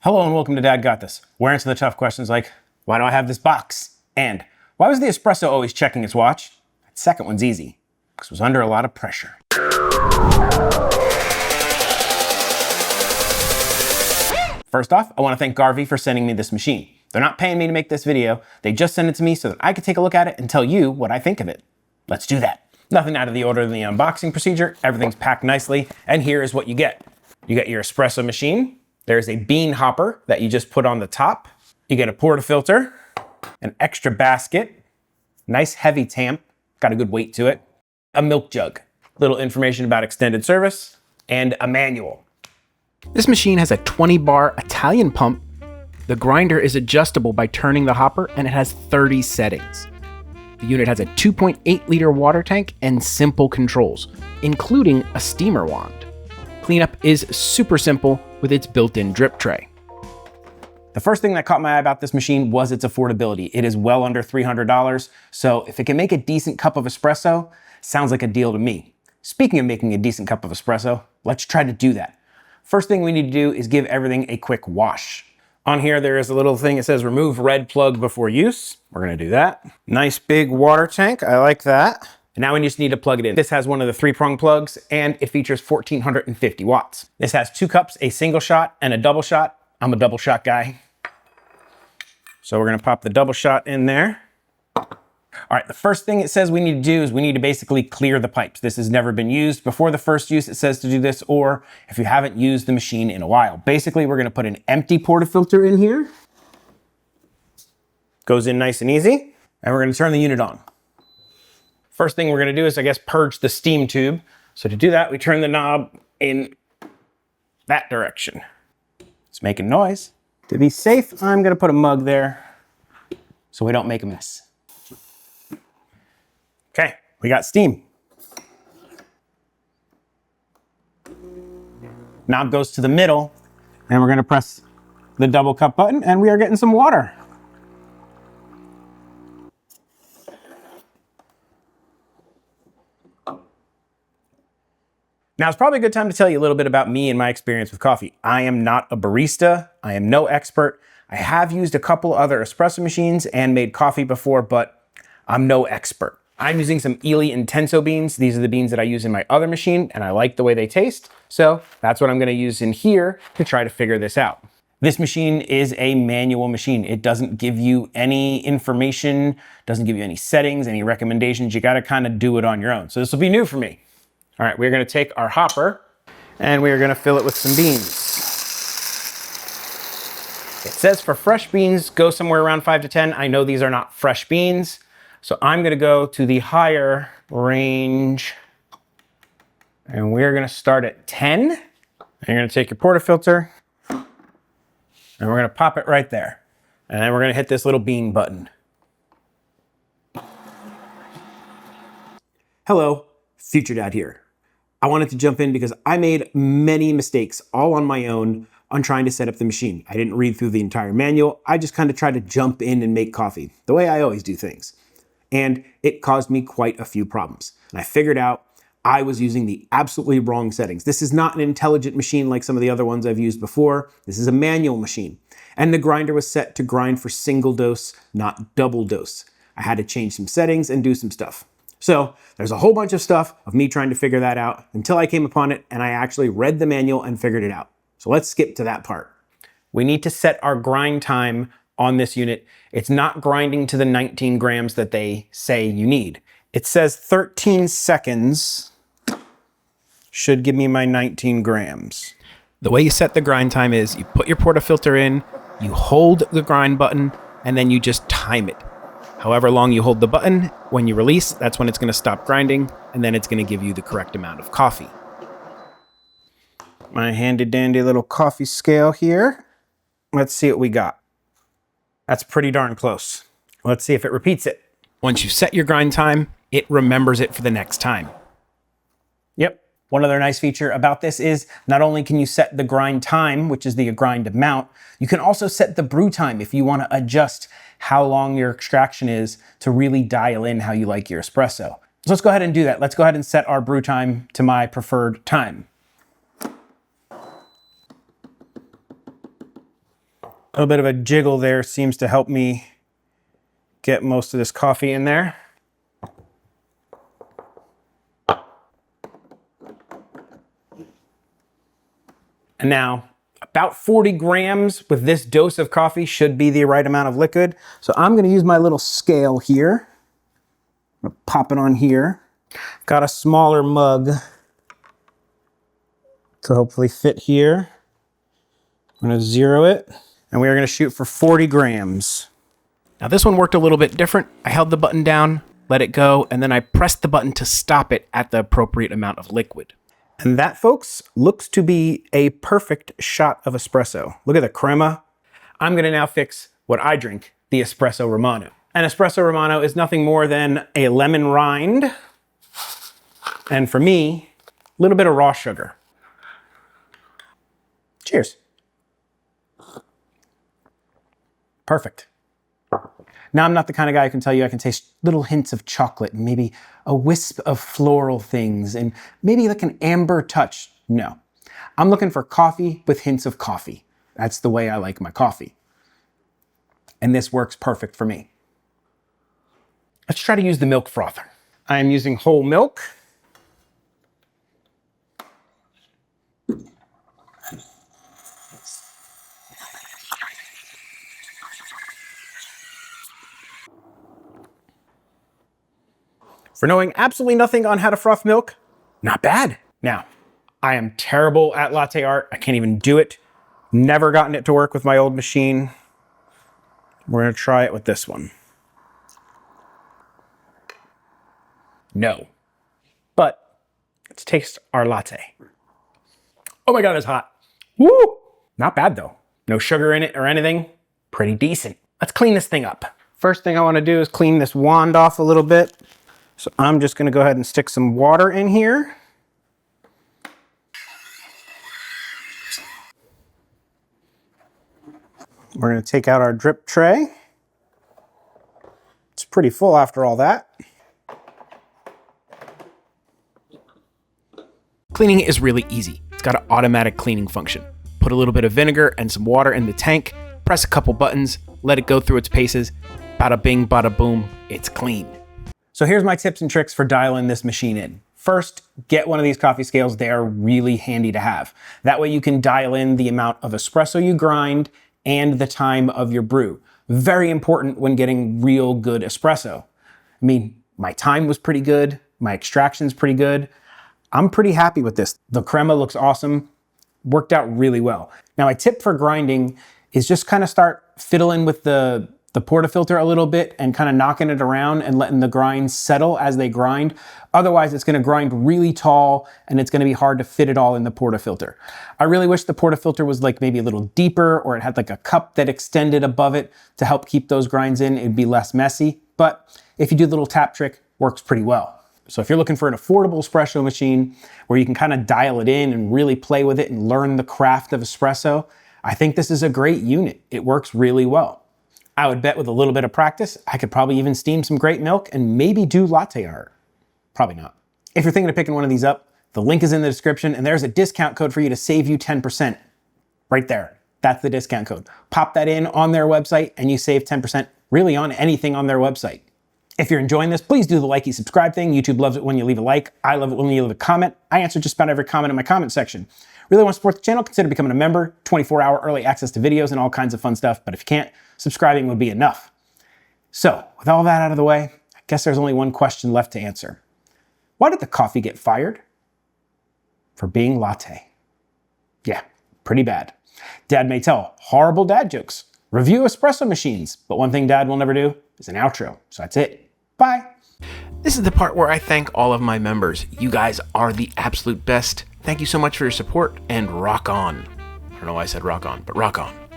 Hello and welcome to Dad Got This. We're answering the tough questions like, why do I have this box? And why was the espresso always checking its watch? That second one's easy, because it was under a lot of pressure. First off, I want to thank Garvee for sending me this machine. They're not paying me to make this video. They just sent it to me so that I could take a look at it and tell you what I think of it. Let's do that. Nothing out of the order in the unboxing procedure. Everything's packed nicely. And here is what you get. You get your espresso machine. There's a bean hopper that you just put on the top. You get a portafilter, an extra basket, nice heavy tamp, got a good weight to it, a milk jug, little information about extended service, and a manual. This machine has a 20-bar Italian pump. The grinder is adjustable by turning the hopper, and it has 30 settings. The unit has a 2.8-liter water tank and simple controls, including a steamer wand. Cleanup is super simple with its built-in drip tray. The first thing that caught my eye about this machine was its affordability. It is well under $300, so if it can make a decent cup of espresso, sounds like a deal to me. Speaking of making a decent cup of espresso, let's try to do that. First thing we need to do is give everything a quick wash. On here, there is a little thing that says remove red plug before use. We're gonna do that. Nice big water tank, I like that. And now we just need to plug it in. This has one of the 3-prong plugs and it features 1450 watts. This has 2 cups, a single shot and a double shot. I'm a double shot guy. So we're gonna pop the double shot in there. All right, the first thing it says we need to do is we need to basically clear the pipes. This has never been used. Before the first use, it says to do this, or if you haven't used the machine in a while. Basically, we're gonna put an empty portafilter in here. Goes in nice and easy. And we're gonna turn the unit on. First thing we're gonna do is, I guess, purge the steam tube. So to do that, we turn the knob in that direction. It's making noise. To be safe, I'm gonna put a mug there so we don't make a mess. Okay, we got steam. Knob goes to the middle, and we're gonna press the double cup button, and we are getting some water. Now, it's probably a good time to tell you a little bit about me and my experience with coffee. I am not a barista. I am no expert. I have used a couple other espresso machines and made coffee before, but I'm no expert. I'm using some Ely Intenso beans. These are the beans that I use in my other machine, and I like the way they taste. So that's what I'm gonna use in here to try to figure this out. This machine is a manual machine. It doesn't give you any information, doesn't give you any settings, any recommendations. You gotta kind of do it on your own. So this will be new for me. All right, we're gonna take our hopper and we're gonna fill it with some beans. It says for fresh beans, go somewhere around 5 to 10. I know these are not fresh beans, so I'm gonna go to the higher range and we're gonna start at 10. And you're gonna take your portafilter and we're gonna pop it right there. And then we're gonna hit this little bean button. Hello, Future Dad here. I wanted to jump in because I made many mistakes all on my own on trying to set up the machine. I didn't read through the entire manual. I just kind of tried to jump in and make coffee, the way I always do things. And it caused me quite a few problems. And I figured out I was using the absolutely wrong settings. This is not an intelligent machine like some of the other ones I've used before. This is a manual machine. And the grinder was set to grind for single dose, not double dose. I had to change some settings and do some stuff. So there's a whole bunch of stuff of me trying to figure that out until I came upon it and I actually read the manual and figured it out. So let's skip to that part. We need to set our grind time on this unit. It's not grinding to the 19 grams that they say you need. It says 13 seconds should give me my 19 grams. The way you set the grind time is you put your portafilter in, you hold the grind button, and then you just time it. However long you hold the button, when you release, that's when it's gonna stop grinding, and then it's gonna give you the correct amount of coffee. My handy dandy little coffee scale here. Let's see what we got. That's pretty darn close. Let's see if it repeats it. Once you set your grind time, it remembers it for the next time. Yep. One other nice feature about this is not only can you set the grind time, which is the grind amount, you can also set the brew time if you want to adjust how long your extraction is to really dial in how you like your espresso. So let's go ahead and do that. Let's go ahead and set our brew time to my preferred time. A little bit of a jiggle there seems to help me get most of this coffee in there. And now, about 40 grams with this dose of coffee should be the right amount of liquid. So I'm gonna use my little scale here. I'm gonna pop it on here. Got a smaller mug to hopefully fit here. I'm gonna zero it, and we are gonna shoot for 40 grams. Now this one worked a little bit different. I held the button down, let it go, and then I pressed the button to stop it at the appropriate amount of liquid. And that, folks, looks to be a perfect shot of espresso. Look at the crema. I'm gonna now fix what I drink, the espresso romano. An espresso romano is nothing more than a lemon rind, and for me, a little bit of raw sugar. Cheers. Perfect. Now, I'm not the kind of guy who can tell you I can taste little hints of chocolate and maybe a wisp of floral things and maybe like an amber touch. No. I'm looking for coffee with hints of coffee. That's the way I like my coffee. And this works perfect for me. Let's try to use the milk frother. I am using whole milk. For knowing absolutely nothing on how to froth milk, not bad. Now, I am terrible at latte art. I can't even do it. Never gotten it to work with my old machine. We're gonna try it with this one. No. But let's taste our latte. Oh my God, it's hot. Woo! Not bad though. No sugar in it or anything. Pretty decent. Let's clean this thing up. First thing I wanna do is clean this wand off a little bit. So I'm just gonna go ahead and stick some water in here. We're gonna take out our drip tray. It's pretty full after all that. Cleaning is really easy. It's got an automatic cleaning function. Put a little bit of vinegar and some water in the tank, press a couple buttons, let it go through its paces. Bada bing, bada boom, it's clean. So here's my tips and tricks for dialing this machine in. First, get one of these coffee scales. They are really handy to have. That way you can dial in the amount of espresso you grind and the time of your brew. Very important when getting real good espresso. I mean, my time was pretty good. My extraction's pretty good. I'm pretty happy with this. The crema looks awesome. Worked out really well. Now, my tip for grinding is just kind of start fiddling with the portafilter a little bit and kind of knocking it around and letting the grinds settle as they grind. Otherwise, it's gonna grind really tall and it's gonna be hard to fit it all in the portafilter. I really wish the portafilter was like maybe a little deeper, or it had like a cup that extended above it to help keep those grinds in. It'd be less messy. But if you do the little tap trick, works pretty well. So if you're looking for an affordable espresso machine where you can kind of dial it in and really play with it and learn the craft of espresso, I think this is a great unit. It works really well. I would bet with a little bit of practice, I could probably even steam some great milk and maybe do latte art. Probably not. If you're thinking of picking one of these up, the link is in the description and there's a discount code for you to save you 10%. Right there. That's the discount code. Pop that in on their website and you save 10% really on anything on their website. If you're enjoying this, please do the likey subscribe thing. YouTube loves it when you leave a like. I love it when you leave a comment. I answer just about every comment in my comment section. Really want to support the channel? Consider becoming a member. 24-hour early access to videos and all kinds of fun stuff. But if you can't, subscribing would be enough. So with all that out of the way, I guess there's only one question left to answer. Why did the coffee get fired? For being latte. Yeah, pretty bad. Dad may tell horrible dad jokes, review espresso machines, but one thing Dad will never do is an outro. So that's it. Bye. This is the part where I thank all of my members. You guys are the absolute best. Thank you so much for your support and rock on. I don't know why I said rock on, but rock on.